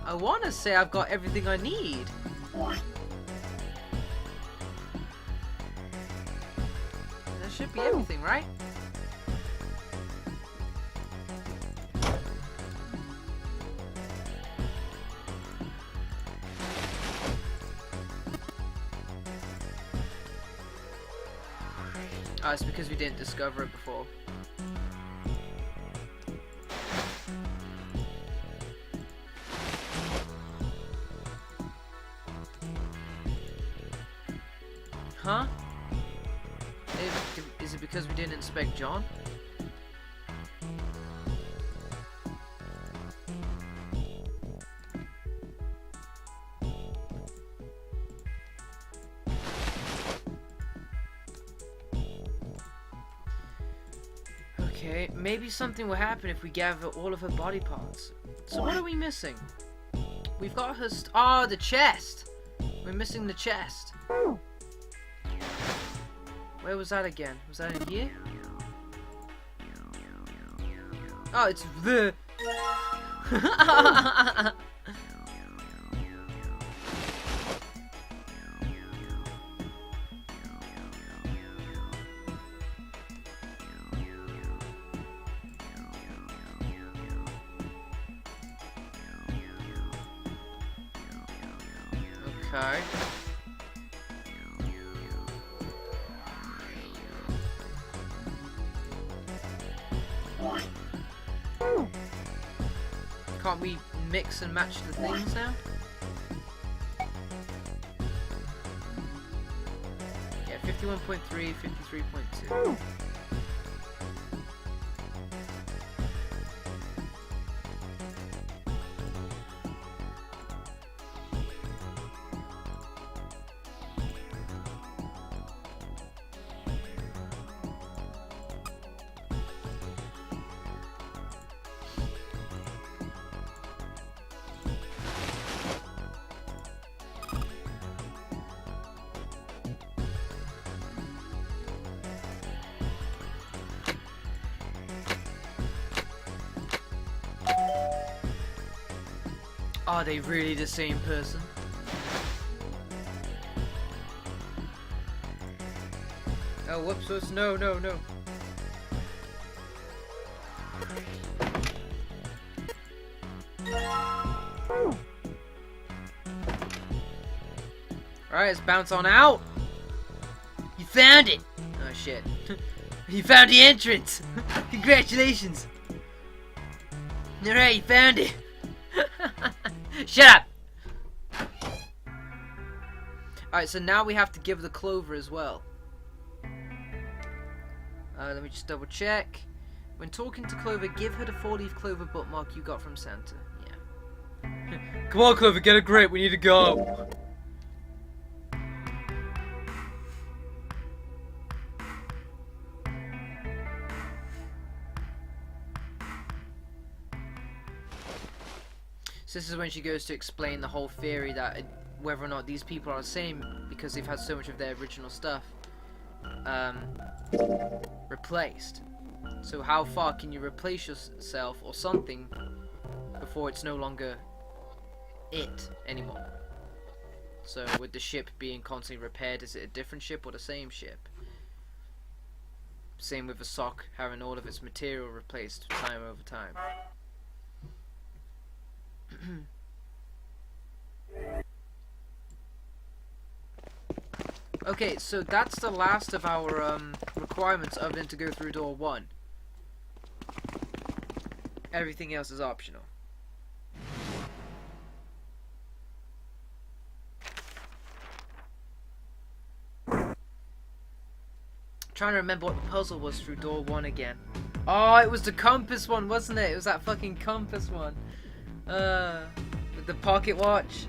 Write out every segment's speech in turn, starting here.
I want to say I've got everything I need. That should be everything, right? Oh, it's because we didn't discover it before. Huh? Is it because we didn't inspect John? Okay, maybe something will happen if we gather all of her body parts. So what are we missing? We've got her the chest! We're missing the chest. Where was that again? Was that in here? Oh, it's the... Okay. Can't we mix and match the things now? Yeah, 51.3, 53.2. Are they really the same person? Oh, whoops, no. Alright, let's bounce on out! You found it! Oh shit. You found the entrance! Congratulations! Alright, you found it! Shut up! Alright, so now we have to give the clover as well. Let me just double check. When talking to Clover, give her the 4-leaf clover bookmark you got from Santa. Yeah. Come on, Clover, get a grip. We need to go. So this is when she goes to explain the whole theory that whether or not these people are the same because they've had so much of their original stuff replaced. So how far can you replace yourself or something before it's no longer it anymore? So with the ship being constantly repaired, is it a different ship or the same ship? Same with a sock having all of its material replaced time over time. Okay, so that's the last of our requirements other than to go through door 1. Everything else is optional. Trying to remember what the puzzle was through door 1 again. Oh, it was the compass one, wasn't it? It was that fucking compass one. With the pocket watch.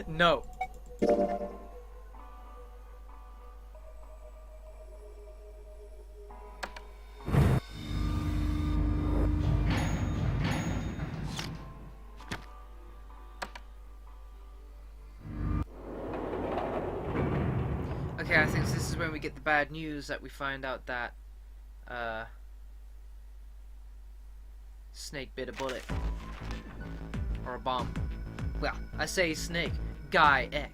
No. Okay, I think this is when we get the bad news that we find out that Snake bit a bullet. Or a bomb. Well, I say Snake. Guy X.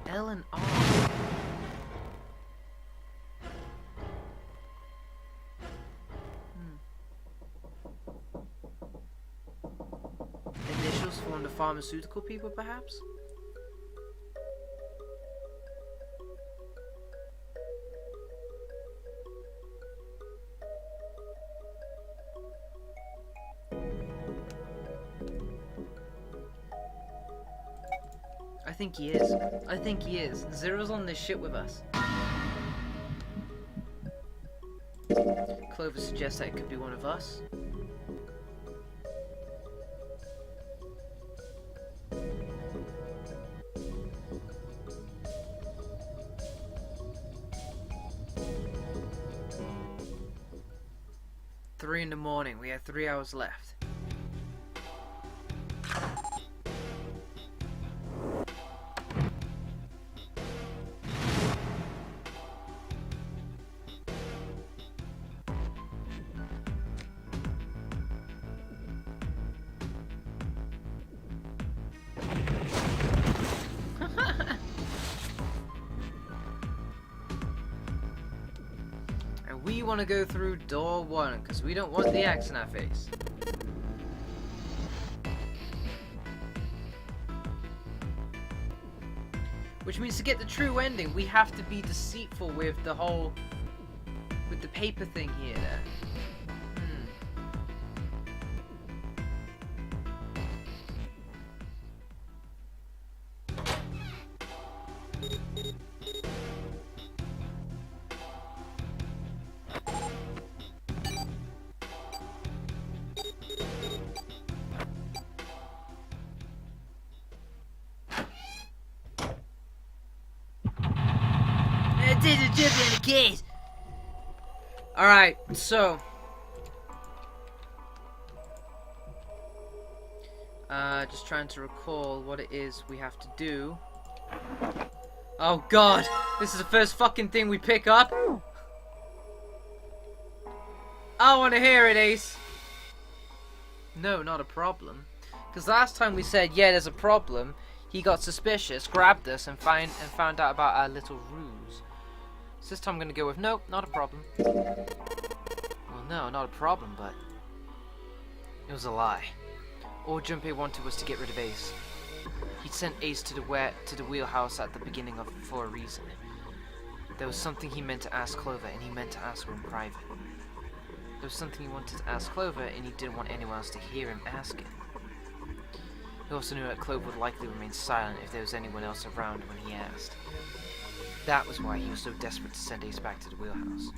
L and R. Initials from the pharmaceutical people, perhaps? I think he is. I think he is. Zero's on this shit with us. Clover suggests that it could be one of us. Three in the morning. We have 3 hours left. We want to go through door 1 because we don't want the X in our face. Which means to get the true ending, we have to be deceitful with the whole, with the paper thing here. Didn't jump in the case. Alright, so just trying to recall what it is we have to do. Oh god, this is the first fucking thing we pick up. I wanna hear it, Ace. No, not a problem. Because last time we said, yeah, there's a problem, he got suspicious, grabbed us, and found out about our little ruse. So this time I'm gonna go with, nope, not a problem. Well, no, not a problem, but it was a lie. All Junpei wanted was to get rid of Ace. He'd sent Ace to the wheelhouse at the beginning for a reason. There was something he meant to ask Clover, and he meant to ask her in private. There was something he wanted to ask Clover, and he didn't want anyone else to hear him ask it. He also knew that Clover would likely remain silent if there was anyone else around when he asked. That was why he was so desperate to send Ace back to the wheelhouse.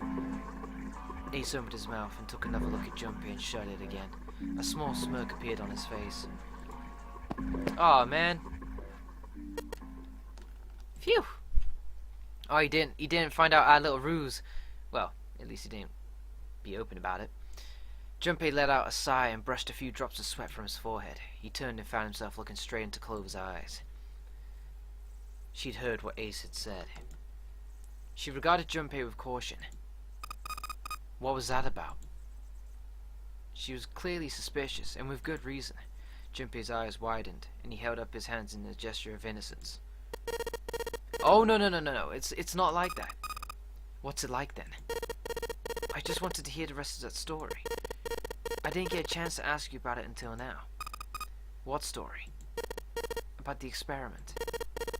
Ace opened his mouth and took another look at Junpei and shut it again. A small smirk appeared on his face. Aw, man. Phew. Oh, he didn't find out our little ruse. Well, at least he didn't be open about it. Junpei let out a sigh and brushed a few drops of sweat from his forehead. He turned and found himself looking straight into Clover's eyes. She'd heard what Ace had said. She regarded Junpei with caution. What was that about? She was clearly suspicious, and with good reason. Junpei's eyes widened, and he held up his hands in a gesture of innocence. Oh, no, it's not like that. What's it like then? I just wanted to hear the rest of that story. I didn't get a chance to ask you about it until now. What story? About the experiment.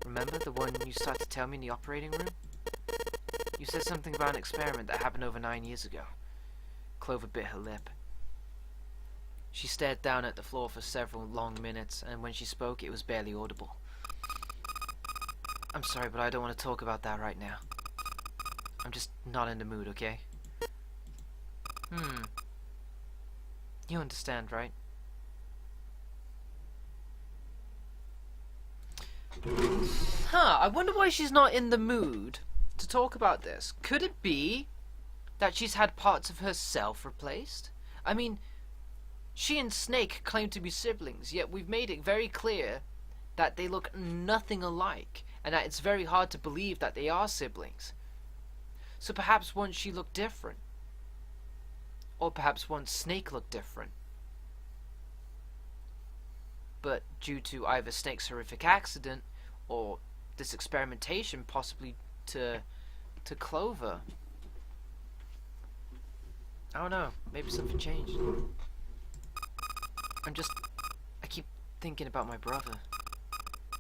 Remember the one you started to tell me in the operating room? You said something about an experiment that happened over 9 years ago. Clover bit her lip. She stared down at the floor for several long minutes, and when she spoke, it was barely audible. I'm sorry, but I don't want to talk about that right now. I'm just not in the mood, okay? You understand, right? I wonder why she's not in the mood to talk about this. Could it be that she's had parts of herself replaced? I mean, she and Snake claim to be siblings, yet we've made it very clear that they look nothing alike, and that it's very hard to believe that they are siblings. So perhaps once she looked different. Or perhaps once Snake looked different. But due to either Snake's horrific accident, or this experimentation possibly to Clover. I don't know, maybe something changed. I keep thinking about my brother.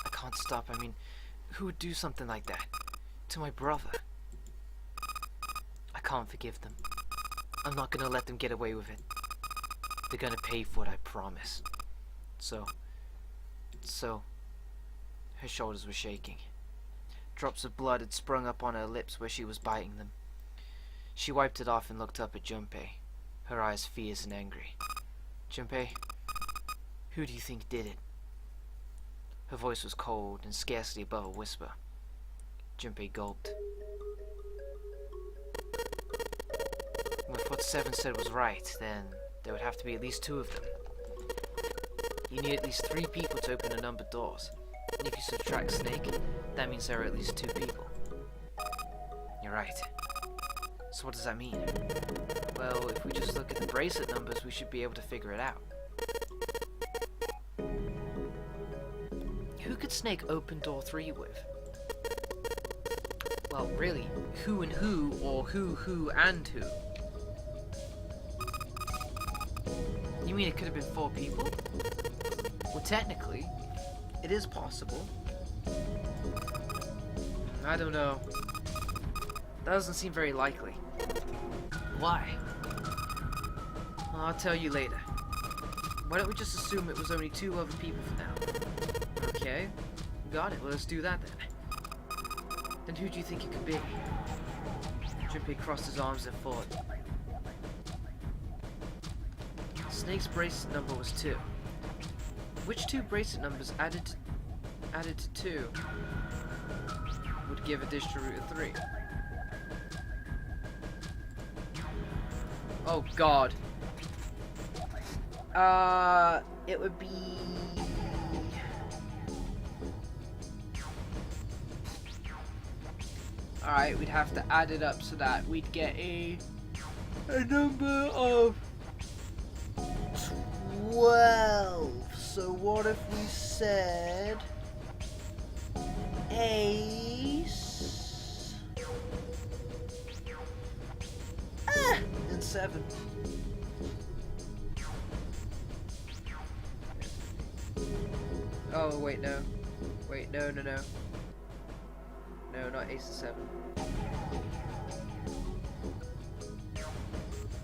I can't stop. I mean, who would do something like that to my brother? I can't forgive them. I'm not gonna let them get away with it. They're gonna pay for it, I promise. So, her shoulders were shaking. Drops of blood had sprung up on her lips where she was biting them. She wiped it off and looked up at Junpei, her eyes fierce and angry. Junpei, who do you think did it? Her voice was cold and scarcely above a whisper. Junpei gulped. Well, if what Seven said was right, then there would have to be at least 2 of them. You need at least 3 people to open the numbered doors. And if you subtract Snake, that means there are at least 2 people. You're right. So what does that mean? Well, if we just look at the bracelet numbers, we should be able to figure it out. Who could Snake open door 3 with? Well, really, who and who, or who and who? You mean it could have been 4 people? Well, technically, it is possible. I don't know. That doesn't seem very likely. Why? I'll tell you later. Why don't we just assume it was only 2 other people for now? Okay, got it. Well, let's do that then. Then who do you think it could be? Junpei crossed his arms and thought. Snake's bracelet number was 2. Which 2 bracelet numbers added to 2 would give a digital root of 3? Oh God. It would be. Alright, we'd have to add it up so that we'd get a number of 12. So what if we said Ace and 7? Oh wait, no. Wait, no. No, not Ace and 7.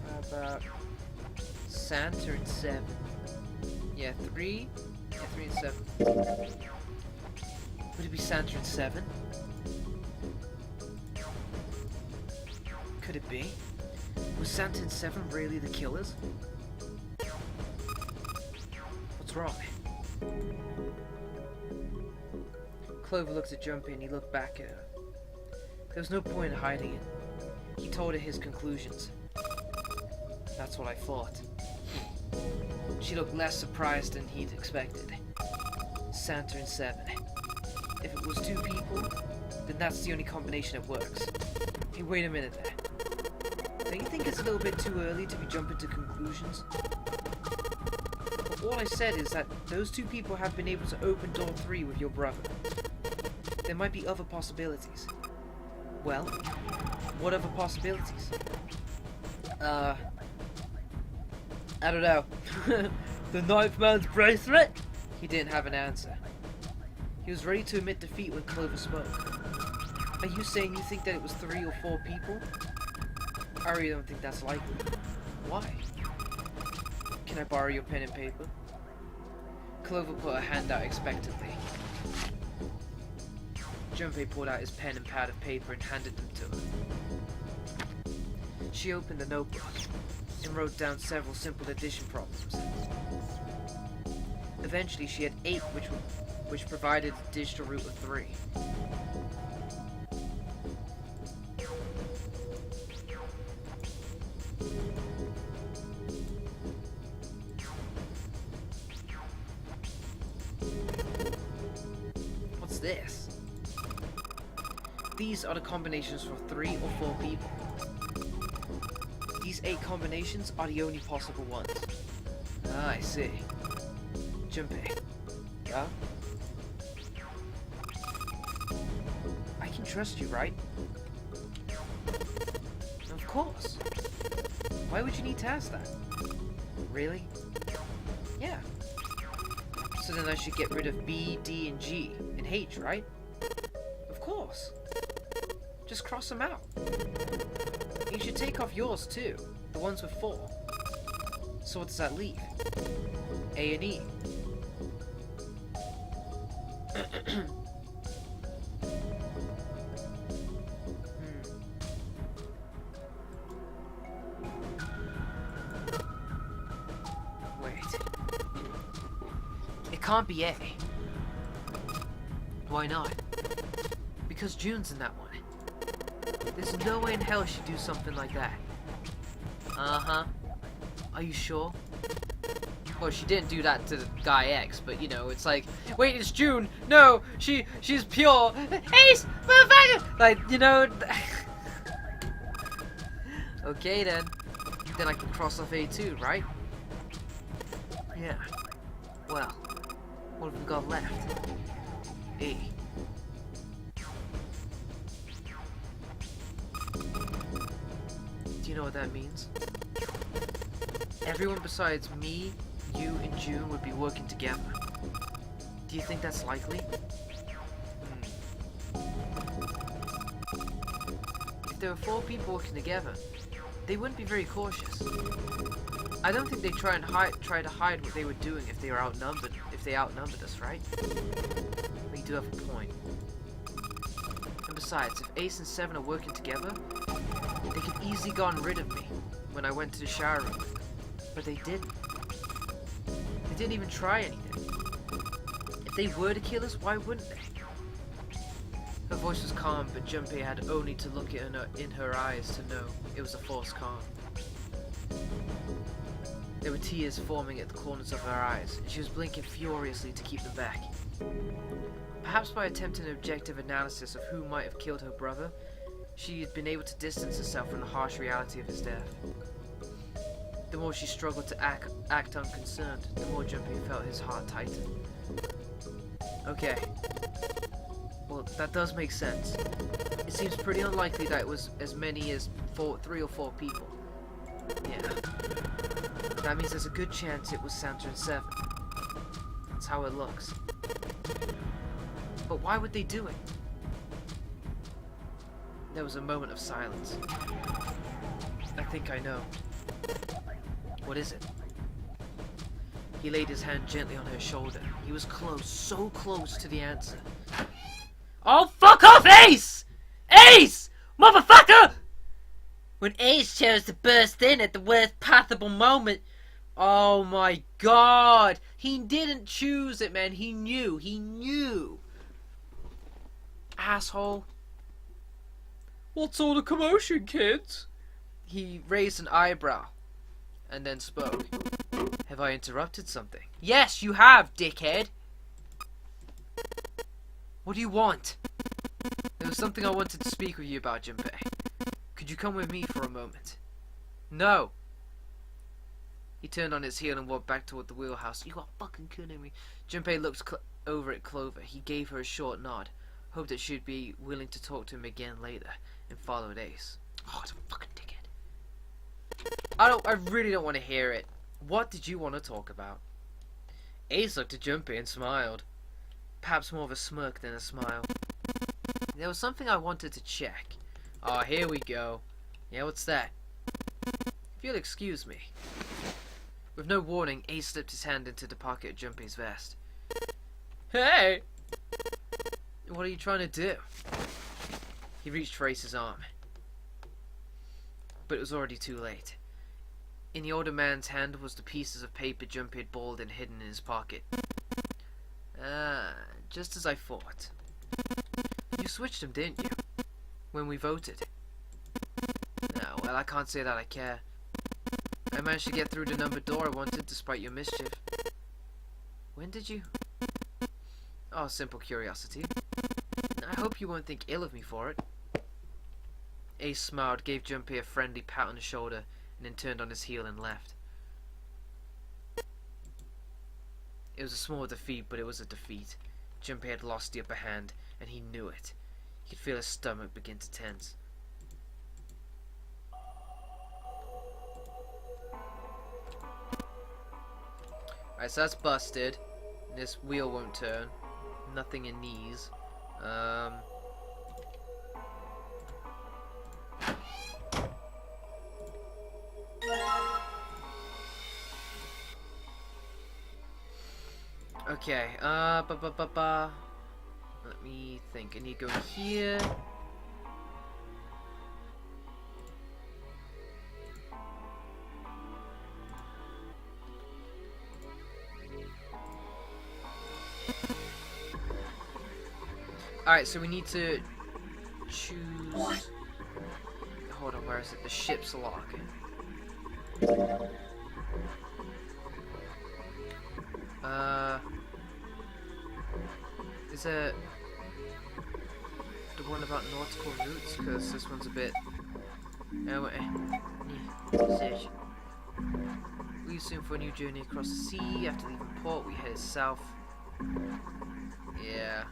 How about Santa and 7? Yeah, 3. Yeah, 3 and 7. Would it be Santa and 7? Could it be? Was Santa and 7 really the killers? What's wrong? Clover looked at Junpei and he looked back at her. There was no point in hiding it. He told her his conclusions. That's what I thought. She looked less surprised than he'd expected. Santa and 7. If it was 2 people, then that's the only combination that works. Hey, wait a minute there. Don't you think it's a little bit too early to be jumping to conclusions? But all I said is that those 2 people have been able to open door 3 with your brother. There might be other possibilities. Well, what other possibilities? I don't know. The 9th man's bracelet? He didn't have an answer. He was ready to admit defeat when Clover spoke. Are you saying you think that it was 3 or 4 people? I really don't think that's likely. Why? Can I borrow your pen and paper? Clover put her hand out expectantly. Junpei pulled out his pen and pad of paper and handed them to her. She opened the notebook and wrote down several simple addition problems. Eventually, she had 8, which provided a digital root of 3. What's this? These are the combinations for 3 or 4 people. These 8 combinations are the only possible ones. Ah, I see. Junpei. Yeah? I can trust you, right? Of course. Why would you need to ask that? Really? Yeah. So then I should get rid of B, D, and G, and H, right? Of course. Just cross them out. You should take off yours too, the ones with 4. So what does that leave? A and E. Wait. It can't be A. Why not? Because June's in that one. There's no way in hell she'd do something like that. Uh-huh. Are you sure? Well, she didn't do that to Guy X, but you know, it's like, wait, it's June. No, she's pure. Ace, motherfucker! Like, you know. Okay then. Then I can cross off A2, right? Yeah. Well, what have we got left? A. Do you know what that means? Everyone besides me, you, and June would be working together. Do you think that's likely? If there were 4 people working together, they wouldn't be very cautious. I don't think they'd try to hide what they were doing if they outnumbered us, right? But you do have a point. And besides, if Ace and Seven are working together, they could easily gotten rid of me when I went to the shower room. But they didn't. They didn't even try anything. If they were to kill us, why wouldn't they? Her voice was calm, but Junpei had only to look at in her eyes to know it was a false calm. There were tears forming at the corners of her eyes, and she was blinking furiously to keep them back. Perhaps by attempting an objective analysis of who might have killed her brother, she had been able to distance herself from the harsh reality of his death. The more she struggled to act unconcerned, the more Junpei felt his heart tighten. Okay. Well, that does make sense. It seems pretty unlikely that it was as many as 3 or 4 people. Yeah. That means there's a good chance it was Santa and Seven. That's how it looks. But why would they do it? There was a moment of silence. I think I know. What is it? He laid his hand gently on her shoulder. He was close, so close to the answer. Oh, fuck off, Ace! Ace! Motherfucker! When Ace chose to burst in at the worst possible moment. Oh my god! He didn't choose it, man. He knew. He knew. Asshole. What's all the commotion, kids? He raised an eyebrow and then spoke. Have I interrupted something? Yes, you have, dickhead. What do you want? There was something I wanted to speak with you about, Junpei. Could you come with me for a moment? No. He turned on his heel and walked back toward the wheelhouse. You are fucking kidding me. Junpei looked over at Clover. He gave her a short nod, hoped that she'd be willing to talk to him again later, and followed Ace. Oh, it's a fucking dickhead. I really don't want to hear it. What did you want to talk about? Ace looked at Junpei and smiled. Perhaps more of a smirk than a smile. There was something I wanted to check. Oh, here we go. Yeah, what's that? If you'll excuse me. With no warning, Ace slipped his hand into the pocket of Junpei's vest. Hey! What are you trying to do? He reached for Ace's arm. But it was already too late. In the older man's hand was the pieces of paper Junpei had balled and hidden in his pocket. Ah, just as I thought. You switched them, didn't you? When we voted. No, well, I can't say that I care. I managed to get through the numbered door I wanted despite your mischief. When did you? Oh, simple curiosity. I hope you won't think ill of me for it. Ace smiled, gave Junpei a friendly pat on the shoulder, and then turned on his heel and left. It was a small defeat, but it was a defeat. Junpei had lost the upper hand, and he knew it. He could feel his stomach begin to tense. Alright, so that's busted. This wheel won't turn. Nothing in these. Okay, let me think. I need to go here. Alright, so we need to choose... Hold on, where is it? The ship's lock. Is it the one about nautical routes? Because this one's a bit... Search. Leave soon for a new journey across the sea. After leaving port, we head south. Yeah,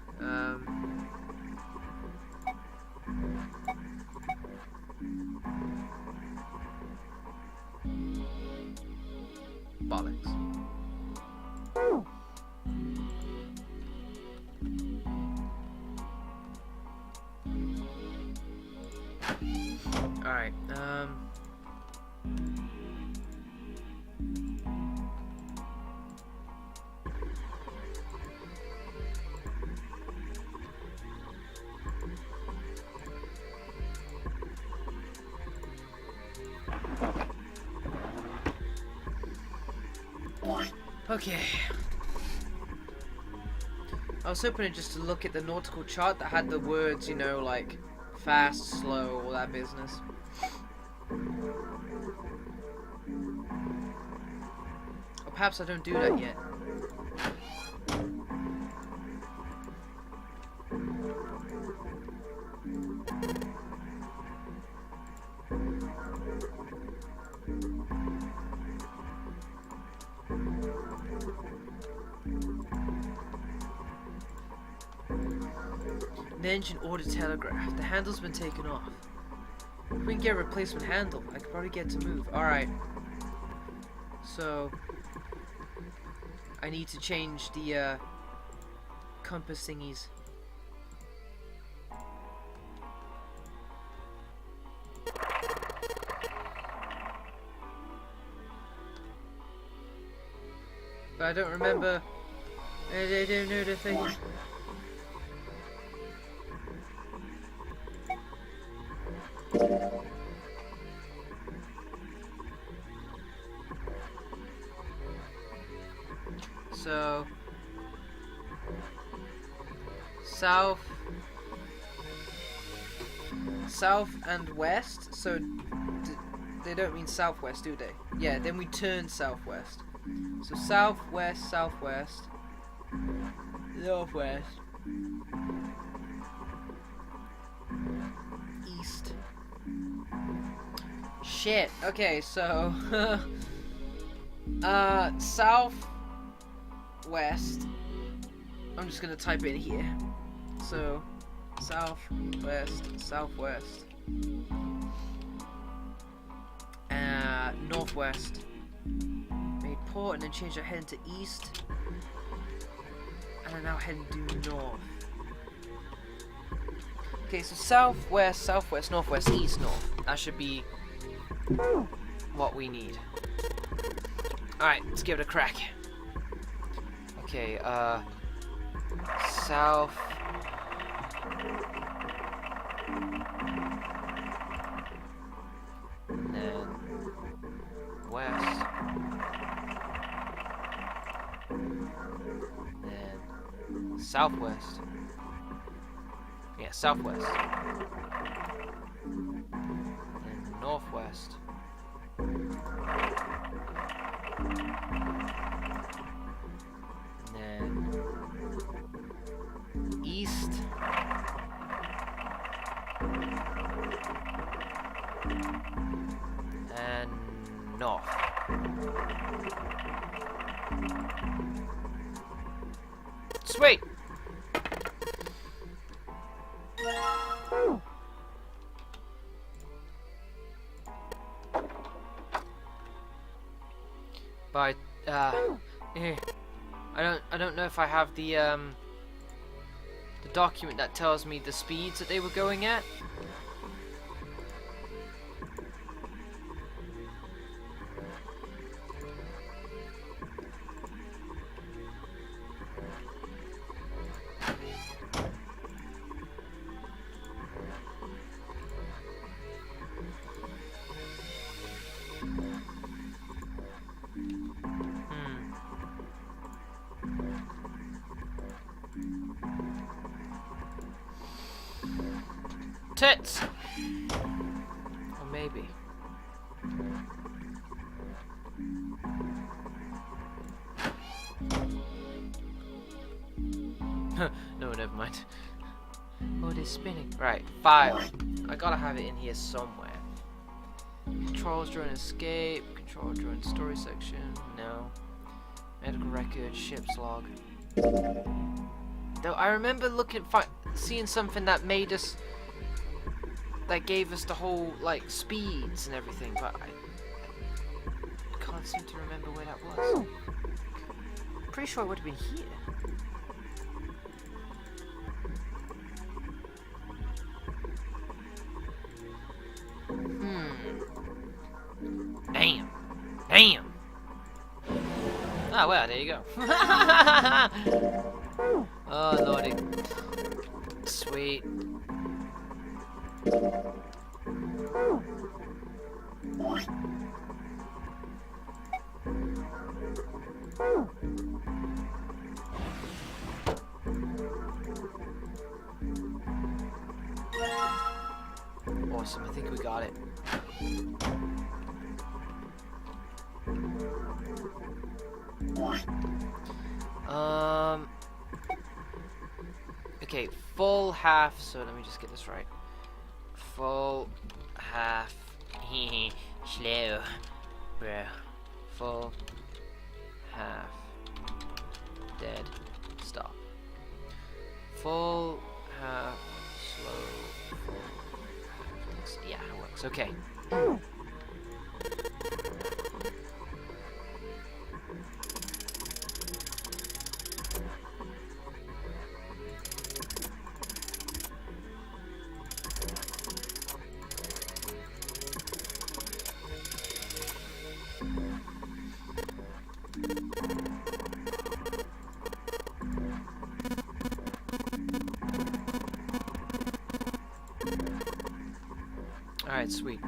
bollocks. Alright, okay. I was hoping just to look at the nautical chart that had the words, you know, like fast, slow, all that business. Or perhaps I don't do that yet. The engine order telegraph. The handle's been taken off. If we can get a replacement handle, I could probably get to move. Alright. So I need to change the compass thingies. But I don't remember. I don't know the thing. So south and west, so they don't mean southwest, do they? Yeah, then we turn southwest. So southwest, southwest, northwest, east. Shit. Okay, so southwest. I'm just gonna type it in here. So southwest, southwest, northwest. Made port and then change our heading to east. And I'm now heading due north. Okay, so southwest, southwest, northwest, east, north. That should be what we need. Alright, let's give it a crack. Okay, south. And then west. Then southwest. Yeah, southwest. Then northwest. And then east. And north. Sweet. But I don't know if I have the document that tells me the speeds that they were going at. Tits! Or maybe. No, never mind. Oh, it is spinning. Right, file. I gotta have it in here somewhere. Controls during escape. Control during story section. No. Medical record. Ship's log. Though I remember seeing something that made us, that gave us the whole like speeds and everything, but I can't seem to remember where that was. Pretty sure it would have been here. Damn. Damn. Oh well, there you go. Oh lordy. Sweet. Awesome, I think we got it. Okay, full half, so let me just get this right. Full half, slow, bruh. Full half, dead, stop. Full half, slow, full half, yeah, it works, okay. Alright, sweet.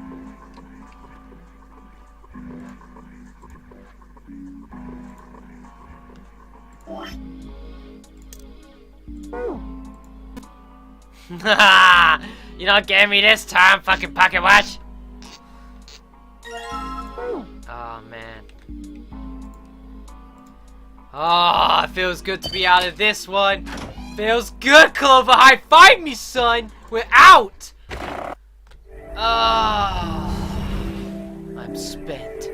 You're not getting me this time, fucking pocket watch! Oh man. Oh, it feels good to be out of this one. Feels good, Clover. High five me, son. We're out. Oh, I'm spent.